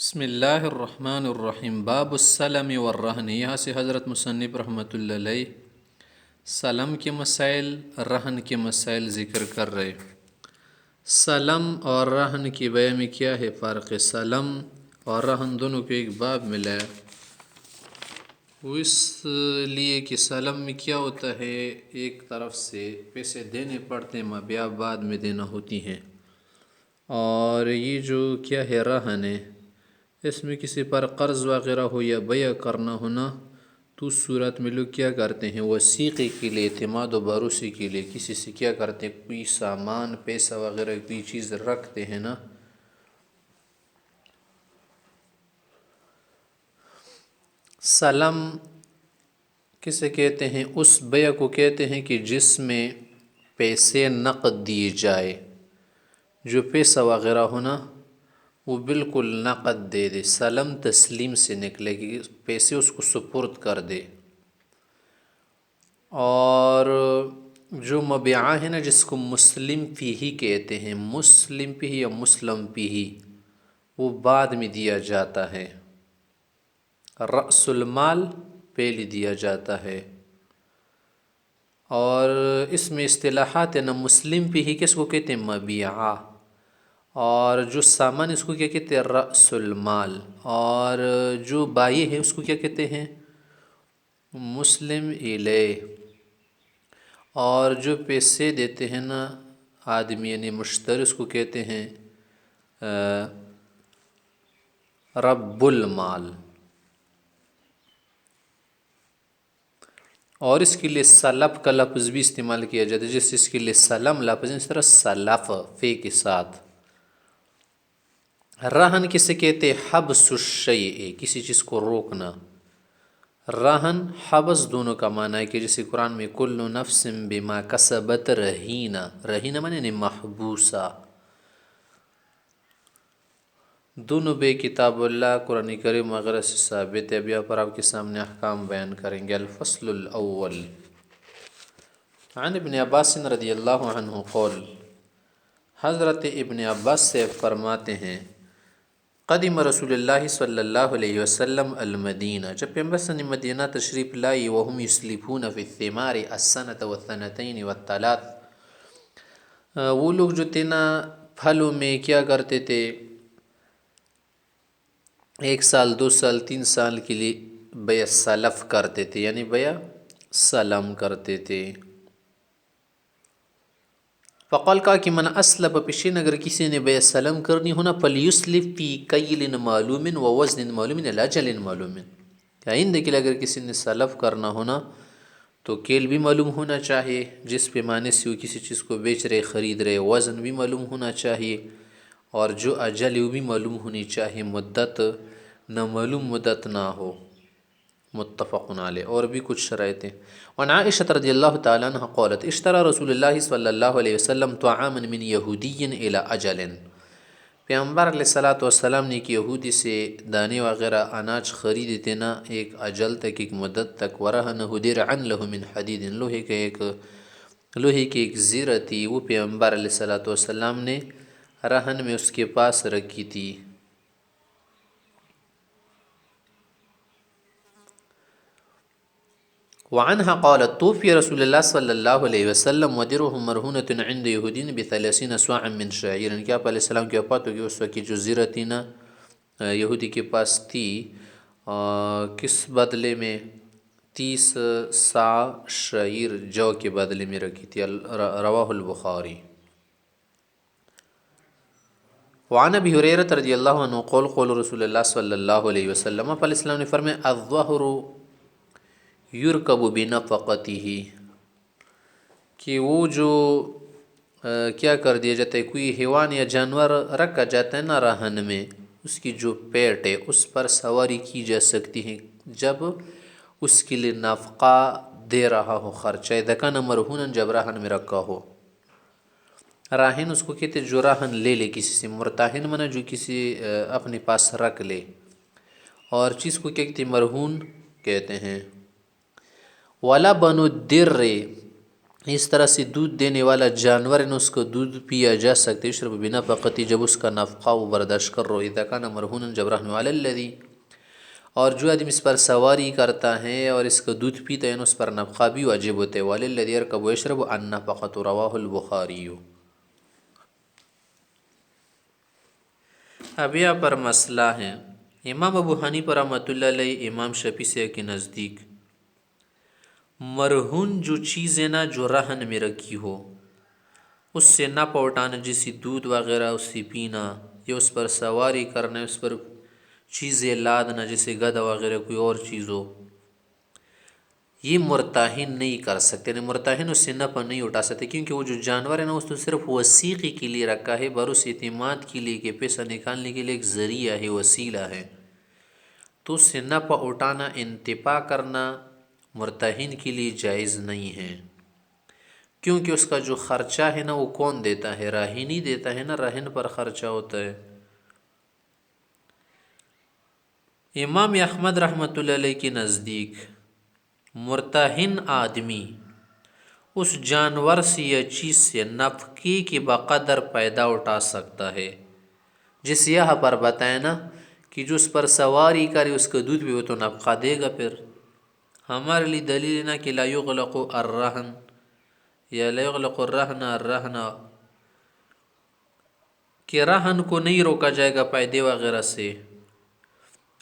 بسم اللہ الرحمن الرحیم باب السلم والرہن۔ یہاں سے حضرت مصنف رحمۃ اللہ علیہ سلم کے مسائل، رہن کے مسائل ذکر کر رہے۔ سلم اور رہن کی بیان میں کیا ہے فرق ہے؟ سلم اور رہن دونوں کو ایک باب میں لایا، وہ اس لیے کہ سلم میں کیا ہوتا ہے، ایک طرف سے پیسے دینے پڑتے ہیں، مبیع بعد میں دینا ہوتی ہیں، اور یہ جو کیا ہے رہن ہے، اس میں کسی پر قرض وغیرہ ہو یا بیع کرنا ہونا، تو اس صورت میں لوگ کیا کرتے ہیں، وثیقے کے لیے، اعتماد و بھروسے کے لیے کسی سے کیا کرتے ہیں، کوئی سامان پیسہ وغیرہ کوئی چیز رکھتے ہیں نا۔ سلم کسے کہتے ہیں؟ اس بیع کو کہتے ہیں کہ جس میں پیسے نقد دیے جائے، جو پیسہ وغیرہ ہونا وہ بالکل نقد دے دے، سلم تسلیم سے نکلے کہ پیسے اس کو سپرد کر دے۔ اور جو مبیعہ ہے نا، جس کو مسلم فیہ کہتے ہیں، مسلم فیہ یا مسلم فیہ، وہ بعد میں دیا جاتا ہے، رأس المال پہلے دیا جاتا ہے۔ اور اس میں اصطلاحات ہے نا، مسلم فیہ کس کو کہتے ہیں؟ مبیعہ۔ اور جو سامان اس کو کیا کہتے ہیں؟ رأس المال۔ اور جو بائع ہے اس کو کیا کہتے ہیں؟ مسلم الیہ۔ اور جو پیسے دیتے ہیں نا آدمی، یعنی مشتری، اس کو کہتے ہیں رب المال۔ اور اس کے لیے سلف کا لفظ بھی استعمال کیا جاتا ہے، جیسے اس کے لیے سلم لفظ، اس طرح سلف فے کے ساتھ۔ رہن کسے کہتے ہیں؟ حبس الشیء، کسی چیز کو روکنا۔ رہن حبس دونوں کا معنی ہے، کہ جیسے قرآن میں کل نفس بما کسبت رہینہ، رہینہ معنی محبوسہ۔ دونوں بے کتاب اللہ قرآن کریم وغیرہ سے ثابت ہے۔ ابھی پر آپ کے سامنے احکام بیان کریں گے۔ الفصل الاول عن ابن عباس رضی اللہ عنہ قول، حضرت ابن عباس سے فرماتے ہیں، قدم رسول اللہ صلی اللہ علیہ وسلم المدینہ، جب پیغمبر صلی اللہ علیہ وسلم مدینہ تشریف لائی، وهم یسلفون فی الثمار السنة والثنتین والثلاث، وہ لوگ جو تھے نا پھلوں میں کیا کرتے تھے، 1 سال 2 سال 3 سال کے لیے بیع سلف کرتے تھے، یعنی بیع سلم کرتے تھے۔ فقال کہا کہ من اسلف پیشین، اگر کسی نے بیع سلم کرنی ہونا، فلیسلف فی کیل معلوم و وزن معلوم الی اجل معلوم، آئندہ کے لیے اگر کسی نے سلف کرنا ہونا تو کیل بھی معلوم ہونا چاہیے جس پیمانے سے وہ کسی چیز کو بیچ رہے خرید رہے، وزن بھی معلوم ہونا چاہیے، اور جو اجل وہ بھی معلوم ہونی چاہیے، مدت نہ معلوم مدت نہ ہو۔ متفق علیہ۔ اور بھی کچھ شرائطیں۔ وعن عائشہ رضی اللہ تعالیٰ عنہ قالت اشترى رسول اللہ صلی اللہ علیہ وسلم طعاما من یہودی الی اجل، پیغمبر علیہ الصلوۃ والسلام نے ایک یہودی سے دانے وغیرہ اناج خریدے تھے نا، ایک اجل تک، ایک مدت تک، ورہنہ درعا لہ من حدید، لوہے کی ایک زرہ تھی، وہ پیغمبر علیہ الصلوۃ والسلام نے رہن میں اس کے پاس رکھی تھی۔ وعنها قالت توفی رسول اللہ صلی اللہ علیہ وسلم ودرہ مرہونۃ عند یہودین ب30 صاعا من شعیر، کہ آپ علیہ السلام کی وفات ہوگی، اس وقت کی جو زرہ تھی نا یہودی کے پاس تھی، کس بدلے میں؟ 30 صاع شعیر جو کے بدلے میں رکھی تھی۔ رواہ البخاری۔ وعن ابی ہریرہ رضی اللہ عنہ قول قول رسول اللہ صلی اللہ علیہ وسلم، آپ علیہ السلام نے فرمایا الظہر یرکب بنفقتہ، کہ وہ جو کیا کر دیا جاتا ہے، کوئی حیوان یا جانور رکھا جاتا ہے نا رہن میں، اس کی جو پیٹ ہے اس پر سواری کی جا سکتی ہے جب اس کے لیے نفقہ دے رہا ہو، خرچہ اذا کان مرہونا، جب رہن میں رکھا ہو۔ راہن اس کو کہتے جو رہن لے لے کسی سے، مرتاہن منا جو کسی اپنے پاس رکھ لے، اور چیز کو کیا کہتے مرہون کہتے ہیں۔ وَلَبَنُ الدِّرِّ، اس طرح سے دودھ دینے والا جانور ہے نا، اس کو دودھ پیا جا سکتے یشرب بنفقتی، جب اس کا نفقہ وہ برداشت کر رہو، اذا کان مرہونا جب رہن علی الذی، اور جو آدمی اس پر سواری کرتا ہے اور اس کا دودھ پیتا ہے اس پر نفقہ بھی واجب ہوتا ہے، ولی الذی یرکب ویشرب النفقۃ، رواہ البخاری۔ اب یہاں پر مسئلہ ہے، امام ابو حنیفہ رحمۃ اللہ علیہ، امام شافعی سے کے نزدیک مرہون جو چیز ہے نا جو رہن میں رکھی ہو، اس سے نفع اٹھانا، جیسے دودھ وغیرہ اس سے پینا، یا اس پر سواری کرنا، اس پر چیزیں لادنا جیسے گدھا وغیرہ کوئی اور چیز ہو، یہ مرتہن نہیں کر سکتے، یعنی مرتہن اس سے نفع نہیں اٹھا سکتے، کیونکہ وہ جو جانور ہے نا اس تو صرف وسیقی کے لیے رکھا ہے، بروس اعتماد کے لیے کہ پیسہ نکالنے کے لیے ایک ذریعہ ہے، وسیلہ ہے، تو اس سے نفع اٹھانا، انتفاع کرنا مرتہن کے لیے جائز نہیں ہے، کیونکہ اس کا جو خرچہ ہے نا وہ کون دیتا ہے؟ راہن ہی دیتا ہے نا، راہن پر خرچہ ہوتا ہے۔ امام احمد رحمۃ اللہ علیہ کے نزدیک مرتہن آدمی اس جانور سے یا چیز سے نفقے کے بقدر پیدا اٹھا سکتا ہے، جس یہاں پر بتائے نا کہ جو اس پر سواری کرے اس کا دودھ بھی وہ تو نفقہ دے گا۔ پھر ہمارے لیے دلیل ہے نا کہ لا یغلق الرہن، یا لا یغلق الرہن کہ رہن کو نہیں روکا جائے گا پیدے وغیرہ سے،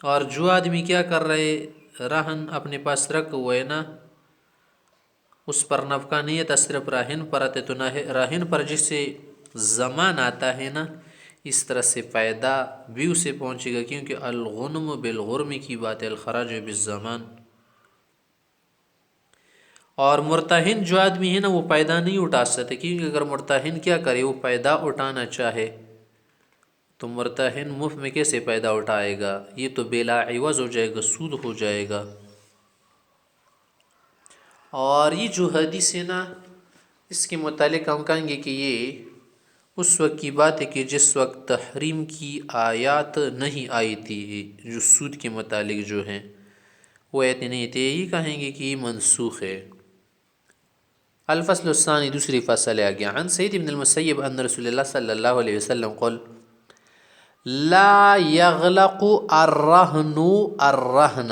اور جو آدمی کیا کر رہے رہن اپنے پاس رکھ ہوئے ہے نا، اس پر نفقہ نہیں ہے، صرف راہن پر آتے، تو راہن پر جس سے زمان آتا ہے نا اس طرح سے فائدہ بھی اسے پہنچے گا، کیونکہ الغنم بالغرم کی بات ہے، الخراج بالزمان۔ اور مرتہن جو آدمی ہے نا وہ پیدا نہیں اٹھا سکتے، کیونکہ اگر مرتہن کیا کرے وہ پیدا اٹھانا چاہے تو مرتہن مفت میں کیسے پیدا اٹھائے گا؟ یہ تو بلا عوض ہو جائے گا، سود ہو جائے گا۔ اور یہ جو حدیث ہے نا اس کے متعلق ہم کہیں گے کہ یہ اس وقت کی بات ہے کہ جس وقت تحریم کی آیات نہیں آئی تھی، جو سود کے متعلق جو ہیں وہ آیتیں نہیں تھے، یہ کہیں گے کہ یہ منسوخ ہے۔ الفصل الثانی، دوسری فصل ہے آگے، عن سعید بن المسیب ان رسول اللہ صلی اللہ علیہ وسلم قال لا یغلق الرہن الرہن،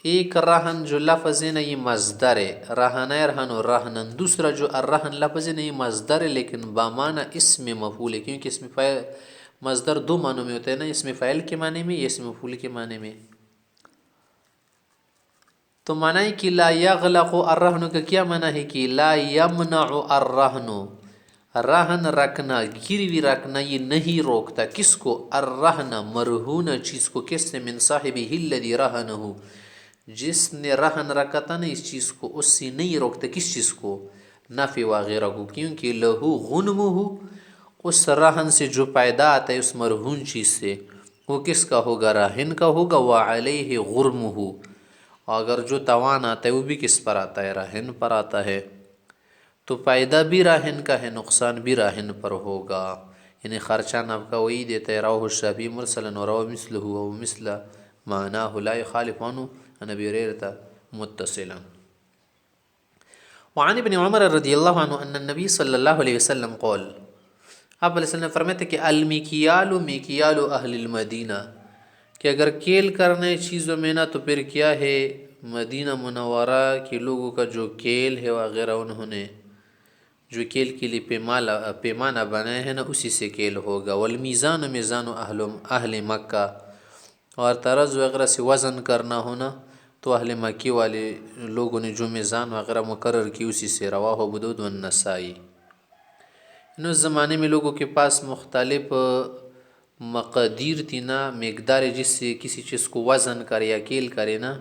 ایک رہن جو لفظ ہے نا یہ مصدر ہے، رہن یرہن رہنن، دوسرا جو الرہن لفظ ہے نا یہ مصدر ہے لیکن بامعنی اسم مفعول ہے، کیونکہ اسم فاعل مصدر دو معنوں میں ہوتا ہے نا، اسم فاعل کے معنی میں یا اسم مفعول کے معنی میں۔ تو معنی ہے کہ لا یغلق الرہن کا کیا معنی ہے کہ لا یمنع الرہن، رہن رکھنا، گروی رکھنا یہ نہیں روکتا، کس کو؟ الرہن مرہون چیز کو، کس سے؟ من صاحبہ الذی رہنہ، جس نے رہن رکھا تھا نا اس چیز کو، اس سے نہیں روکتا، کس چیز کو؟ نفع وغیرہ کو، کیونکہ لہو غنمہ، اس رہن سے جو پیدا آتا ہے اس مرہون چیز سے وہ کس کا ہوگا؟ راہن کا ہوگا، وعلیہ غرمہ، اگر جو توان آتا ہے وہ بھی کس پر آتا ہے؟ راہن پر آتا ہے، تو فائدہ بھی راہن کا ہے، نقصان بھی راہن پر ہوگا، یعنی خرچہ نفقہ وہی دیتا ہے۔ رواہ الشافعی مرسلا ورواہ مثلہ ومثل معناہ لا یخالف عنہ عن ابی ہریرہ متصلا۔ وعن ابن عمر رضی اللہ عنہ ان النبی صلی اللہ علیہ وسلم قال، آپ علیہ وسلم نے فرمایا تھا کہ المکیال مکیال اہل المدینہ، کہ اگر کیل کرنے چیزوں میں نا تو پھر کیا ہے؟ مدینہ منورہ کے لوگوں کا جو کیل ہے وغیرہ انہوں نے جو کیل کے لیے پیمانہ بنائے ہیں نا اسی سے کیل ہوگا۔ والمیزان میزان اہل مکہ، اور ترز وغیرہ سے وزن کرنا ہونا تو اہل مکی والے لوگوں نے جو میزان وغیرہ مقرر کی اسی سے۔ رواہ ابو داؤد والنسائی۔ اس زمانے میں لوگوں کے پاس مختلف مقادیر تھی نا، مقدار جس سے کسی چیز کو وزن کرے یا کیل کرے نا،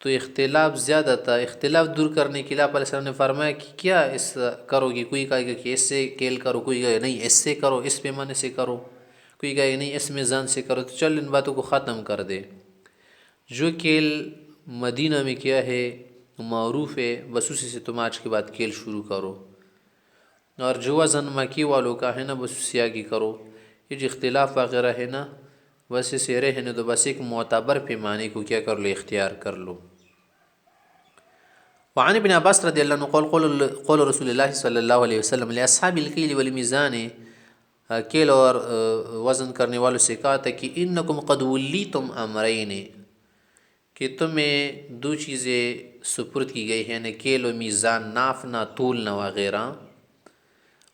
تو اختلاف زیادہ تھا۔ اختلاف دور کرنے کے لیے آپ علیہ السلام نے فرمایا کہ کیا اس کرو گی؟ کوئی کہے گا کہ اس سے کیل کرو، کوئی کہے نہیں اس سے کرو، اس پیمانے سے کرو، کوئی کہے نہیں اس میزان سے کرو، تو چل ان باتوں کو ختم کر دے، جو کیل مدینہ میں کیا ہے معروف ہے بس اسی سے تم آج کے بعد کیل شروع کرو، اور جو وزن مکی والوں کا ہے نا بس اس سے آگے کرو۔ یہ جو اختلاف وغیرہ ہے نا بس اسے رہنے دو، بس ایک معتبر پیمانے کو کیا کر لو؟ اختیار کر لو۔ وعن ابن عباس رضی اللہ عنہ قول رسول اللہ صلی اللہ علیہ وسلم لاصحاب الکیل والمیزان، کیل اور وزن کرنے والوں سے کہا تھا کہ انکم قد ولیتم امرین، کہ تمہیں دو چیزیں سپرد کی گئی ہیں، یعنی کیل و میزان، ناپنا تولنا وغیرہ،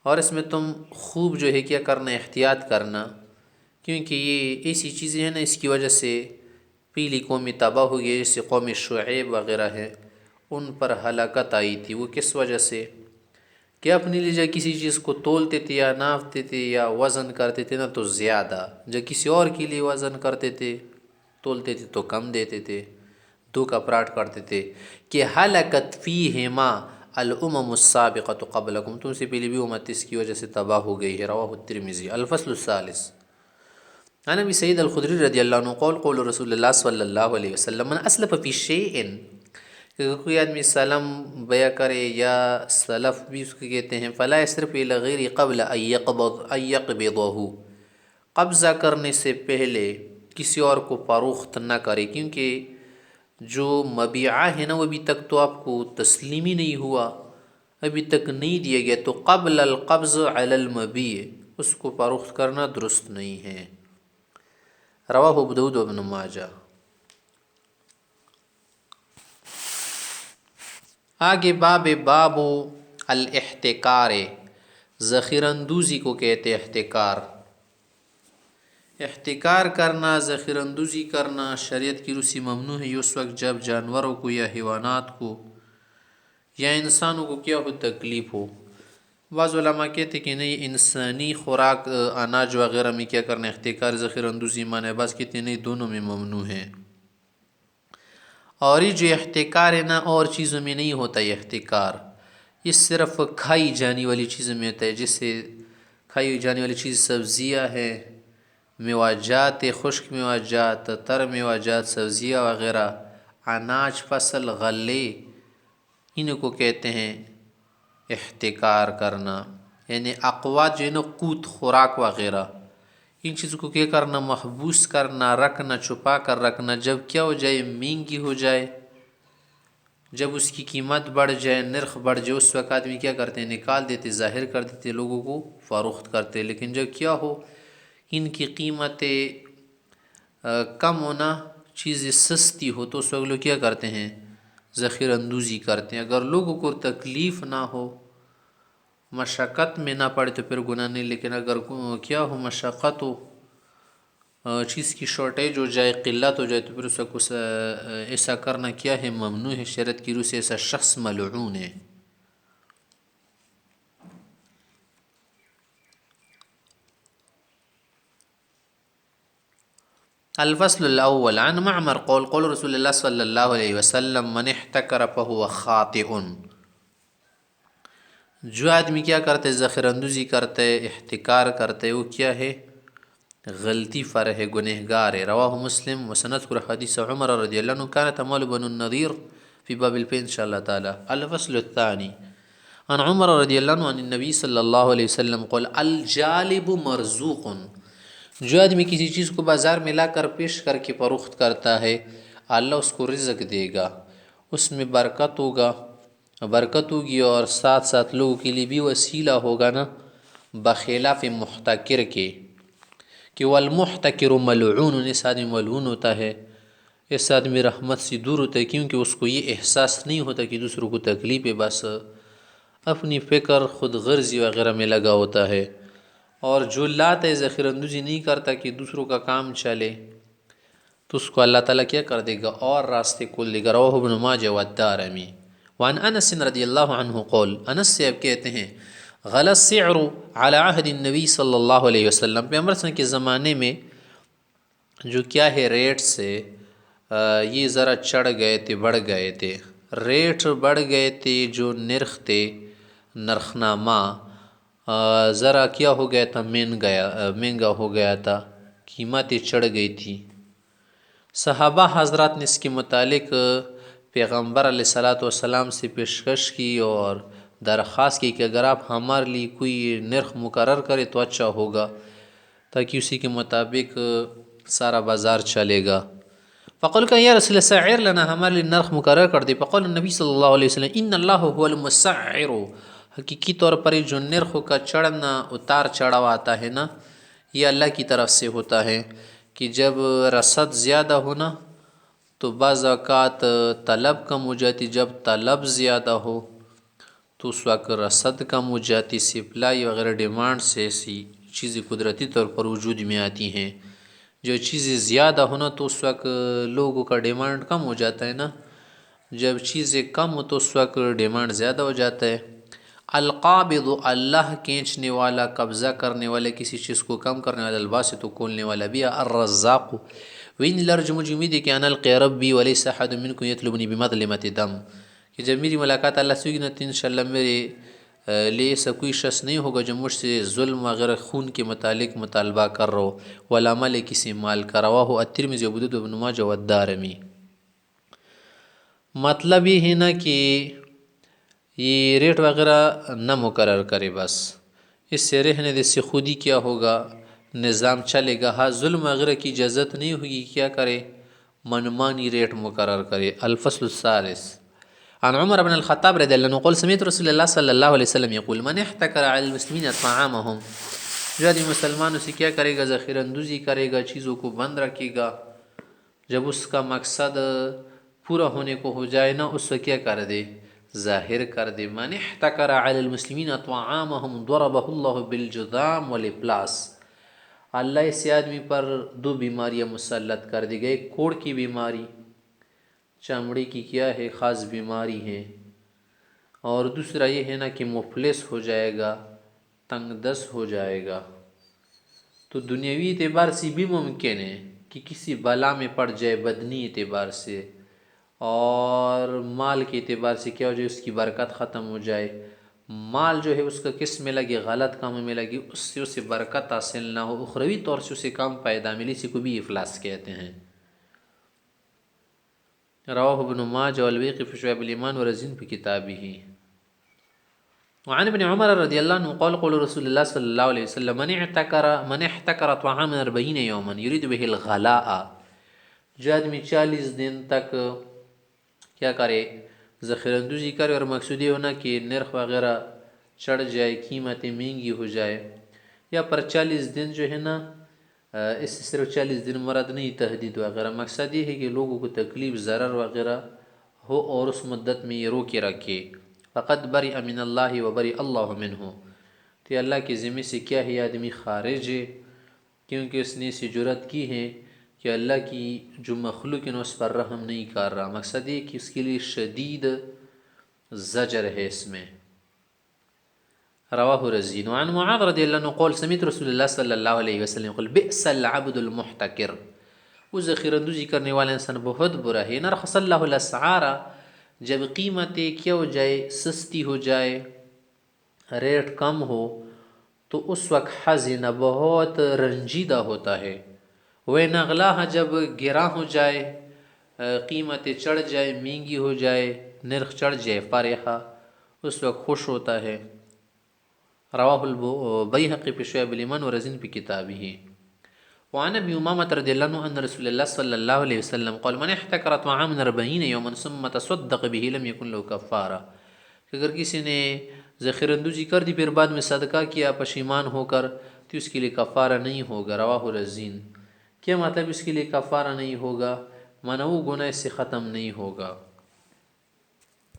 اور اس میں تم خوب جو ہے کیا کرنا، احتیاط کرنا، کیونکہ یہ ایسی چیزیں ہیں نا اس کی وجہ سے پیلی قومی تباہ ہو گئی، جیسے قوم شعیب وغیرہ ہے، ان پر ہلاکت آئی تھی۔ وہ کس وجہ سے کہ اپنے لیے جب کسی چیز کو تولتے تھے یا ناپتے تھے یا وزن کرتے تھے نا تو زیادہ، جب کسی اور کے لیے وزن کرتے تھے تولتے تھے تو کم دیتے تھے، دو کا پراٹ کرتے تھے، کہ ہلاکت فیہما الامم السابقۃ قبلکم، تم سے پہلے بھی امت اس کی وجہ سے تباہ ہو گئی ہے۔ رواہ الترمذی۔ الفصل الثالث عن ابی سعید الخدری رضی اللہ عنہ قول رسول اللہ صلی اللہ علیہ وسلم من اسلف فی شیء، کہ کوئی آدمی سلم بیع کرے یا سلف بھی اس کو کہتے ہیں، فلا یصرف الی غیر قبل ان یقبضہ، قبضہ کرنے سے پہلے کسی اور کو فروخت نہ کرے، کیونکہ جو مبیعہ ہے نا وہ ابھی تک تو آپ کو تسلیم ہی نہیں ہوا، ابھی تک نہیں دیا گیا، تو قبل القبض علی المبیع اس کو فروخت کرنا درست نہیں ہے۔ رواہ ابو داؤد و ابن ماجہ۔ آگے باب الاحتکار، ذخیرہ اندوزی کو کہتے احتکار۔ احتکار کرنا، ذخیرہ اندوزی کرنا شریعت کی روح سے ممنوع ہے، اس وقت جب جانوروں کو یا حیوانات کو یا انسانوں کو کیا ہو، تکلیف ہو۔ بعض علماء کہتے کہ نہیں، انسانی خوراک اناج وغیرہ میں کیا کرنا احتکار، ذخیرہ اندوزی مانا ہے، بعض کہتے نہیں دونوں میں ممنوع ہے۔ اور یہ جو احتکار ہے نا اور چیزوں میں نہیں ہوتا، یہ احتکار یہ صرف کھائی جانے والی چیزوں میں ہوتا ہے، جیسے کھائی جانے والی چیز سبزیاں ہیں، میوہ خشک میوہ جات، تر میوہ جات، سبزیاں وغیرہ، اناج، فصل، غلے، ان کو کہتے ہیں احتکار کرنا، یعنی اقوات جو ہے نا قوت خوراک وغیرہ، ان چیزوں کو کیا کرنا، محبوس کرنا، رکھنا، چھپا کر رکھنا، جب کیا ہو جائے، مہنگی ہو جائے، جب اس کی قیمت بڑھ جائے، نرخ بڑھ جائے، اس وقت آدمی کیا کرتے ہیں، نکال دیتے، ظاہر کر دیتے، لوگوں کو فروخت کرتے۔ لیکن جب کیا ہو، ان کی قیمتیں کم ہونا، چیزیں سستی ہو، تو اس وقت لوگ کیا کرتے ہیں، ذخیرہ اندوزی کرتے ہیں۔ اگر لوگوں کو تکلیف نہ ہو، مشقت میں نہ پڑے تو پھر گناہ نہیں، لیکن اگر کیا ہو، مشقت ہو، چیز کی شارٹیج ہو جائے، قلت ہو جائے، تو پھر اس کو ایسا کرنا کیا ہے، ممنوع ہے شریعت کی روح سے، ایسا شخص ملعون ہے۔ الفصل الاول عن معمر قول رسول اللہ صلی اللہ علیہ وسلم من احتکر فہو خاطئ، جو آدمی کیا کرتے، ذخیرہ اندوزی کرتے، احتکار کرتے، وہ کیا ہے، غلطی پر ہے، گنہگار ہے۔ رواہ مسلم۔ وسنذکر حدیث عمر رضی اللہ عنہ كانت اموال بنو النضیر فی باب الفی ان شاء اللہ تعالی۔ الفصل الثانی عن عمر رضی اللہ عنہ عن النبی صلی اللہ علیہ وسلم قال الجالب مرزوق، جو آدمی کسی چیز کو بازار میں لا کر پیش کر کے فروخت کرتا ہے، اللہ اس کو رزق دے گا، اس میں برکت ہوگی، اور ساتھ ساتھ لوگوں کے لیے بھی وسیلہ ہوگا نا، بخلاف محتکر کے، کہ والمحتکر ملعون، اس آدمی ملعون ہوتا ہے، اس آدمی رحمت سے دور ہوتا ہے، کیونکہ اس کو یہ احساس نہیں ہوتا کہ دوسروں کو تکلیف ہے، بس اپنی فکر خود غرضی وغیرہ میں لگا ہوتا ہے۔ اور جو لاتا ہے، ذخیرہ اندوزی نہیں کرتا کہ دوسروں کا کام چلے، تو اس کو اللہ تعالیٰ کیا کر دے گا، اور راستے کھول دے گا۔ رواہ ابن ماجہ والدارمی۔ وعن انس رضی اللہ عنہ قول، انس سے اب کہتے ہیں غلا السعر علی عہد النبی صلی اللہ علیہ وسلم، پیغمبر صلی اللہ علیہ وسلم کے زمانے میں جو کیا ہے، ریٹ سے یہ ذرا چڑھ گئے تھے، بڑھ گئے تھے، ریٹ بڑھ گئے تھے، جو نرخ تھے، نرخنامہ ذرا کیا ہو گیا تھا، مہنگا ہو گیا تھا، قیمتیں چڑھ گئی تھی۔ صحابہ حضرات نے اس کے متعلق پیغمبر علیہ الصلاۃ والسلام سے پیشکش کی اور درخواست کی کہ اگر آپ ہمارے لیے کوئی نرخ مقرر کرے تو اچھا ہوگا، تاکہ اسی کے مطابق سارا بازار چلے گا۔ فقال کہ یا رسول اللہ سعر لنا، ہمارے لیے نرخ مقرر کر دے. فقال النبی صلی اللہ علیہ وسلم ان اللہ هو المسعر، حقیقی طور پر یہ جو نرخ کا چڑھنا اتار چڑھاؤ آتا ہے نا، یہ اللہ کی طرف سے ہوتا ہے. کہ جب رسد زیادہ ہونا تو بعض اوقات طلب کم ہو جاتی، جب طلب زیادہ ہو تو اس وقت رسد کم ہو جاتی. سپلائی وغیرہ ڈیمانڈ سے ایسی چیزیں قدرتی طور پر وجود میں آتی ہیں. جو چیزیں زیادہ ہونا تو اس وقت لوگوں کا ڈیمانڈ کم ہو جاتا ہے نا، جب چیزیں کم ہو تو اس وقت ڈیمانڈ زیادہ ہو جاتا ہے. القابض اللہ کھینچنے والا، قبضہ کرنے والے، کسی چیز کو کم کرنے والا، الباسط کھولنے والا بھی. الرزاق وین لرج، مجھے امید ہے کہ انا القی ربی ولیس احد منکم یطلبنی بمظلمۃ دم، کہ جب میری ملاقات اللہ سے ہوگی نا تو انشاءاللہ میرے لیے ایسا کوئی شخص نہیں ہوگا جو مجھ سے ظلم وغیرہ خون کے متعلق مطالبہ کر رہا ہو. ولا مال کسی مال کا. رواہ الترمذی وابو داؤد وابن ماجہ والدارمی. مطلب یہ ہے نا کہ یہ ریٹ وغیرہ نہ مقرر کرے، بس اس سے رہنے دے، سے خود ہی کیا ہوگا، نظام چلے گا. ہاں ظلم وغیرہ کی اجازت نہیں ہوگی، کیا کرے، منمانی ریٹ مقرر کرے. الفصل الثالث عن عمر بن الخطاب رضی اللہ عنہ قال سمعت رسول اللہ صلی اللہ علیہ وسلم يقول من احتکر علی المسلمین طعامهم، جو آدمی مسلمانوں سے کیا کرے گا، ذخیرہ اندوزی کرے گا، چیزوں کو بند رکھے گا، جب اس کا مقصد پورا ہونے کو ہو جائے نا اس سے کیا کر دے، ظاہر کر دے. من احتکر علی المسلمین طعامهم ضربہ اللہ بالجذام والافلاس، اللہ اس آدمی پر دو بیماریاں مسلط کر دی گئی. ایک کوڑ کی بیماری، چمڑی کی کیا ہے خاص بیماری ہے، اور دوسرا یہ ہے نا کہ مفلس ہو جائے گا، تنگ دست ہو جائے گا. تو دنیاوی اعتبار سے بھی ممکن ہے کہ کسی بلا میں پڑ جائے بدنی اعتبار سے، اور مال کے اعتبار سے کیا ہو جائے، اس کی برکت ختم ہو جائے. مال جو ہے اس کا کس میں لگے، غلط کام میں لگے، اس سے اسے برکت حاصل نہ ہو، اخروی طور سے اسے کام پیدا ملی، اسی کو بھی افلاس کہتے ہیں. رواہ ابن ماجہ والبیہقی فی شعب الایمان ورزین فی کتابہ. وعن ابن عمر رضی اللہ عنہ قال قول رسول اللہ صلی اللہ علیہ وسلم من احتکر طعاما 40 یوما یرید به الغلاء، جو آدمی 40 دن تک کیا کرے، ذخیرہ اندوزی کرے، اور مقصود یہ ہونا کہ نرخ وغیرہ چڑھ جائے، قیمتیں مہنگی ہو جائے، یا پر 40 دن جو ہے نا، اس سے صرف 40 دن مراد نہیں، تحدید وغیرہ، مقصد یہ ہے کہ لوگوں کو تکلیف ضرر وغیرہ ہو اور اس مدت میں یہ روکے رکھے. فقد برئ من اللہ وبرئ اللہ منہ، تو اللہ کے ذمہ سے کیا ہے، آدمی خارج ہے، کیونکہ اس نے اسے جرأت کی ہے کہ اللہ کی جو مخلوق ہے اس پر رحم نہیں کر رہا. مقصد یہ کہ اس کے لیے شدید زجر ہے اس میں. رواہ رزین. وعن معاذ رضی اللہ عنہ قال سمعت رسول اللہ صلی اللہ علیہ وسلم قال بئس العبد المحتکر، وہ ذخیرہ اندوزی کرنے والے انسان بہت برا ہے. نرخص اللہ الاسعار، جب قیمتیں کیا ہو جائے، سستی ہو جائے، ریٹ کم ہو تو اس وقت حزن، بہت رنجیدہ ہوتا ہے. وَإِنْ أَغْلَاهَا، جب گراں ہو جائے، قیمتیں چڑھ جائے، مہنگی ہو جائے، نرخ چڑھ جائے، فرحہ، اس وقت خوش ہوتا ہے. رواہ البیہقی فی شعب الایمان ورزین فی کتابہ. وعن ابی امامۃ رضی اللہ عنہ ان رسول اللہ صلی اللہ علیہ وسلم قال من احتکر طعاما 40 یوما ثم تصدق به لم یکن له کفارہ، کہ اگر کسی نے ذخیرہ اندوزی کر دی پھر بعد میں صدقہ کیا پشیمان ہو کر تو اس کے لیے کفارہ نہیں ہوگا. رواہ رزین. کیا مطلب اس کے لیے کفارہ نہیں ہوگا؟ مانا وہ گناہ اس سے ختم نہیں ہوگا.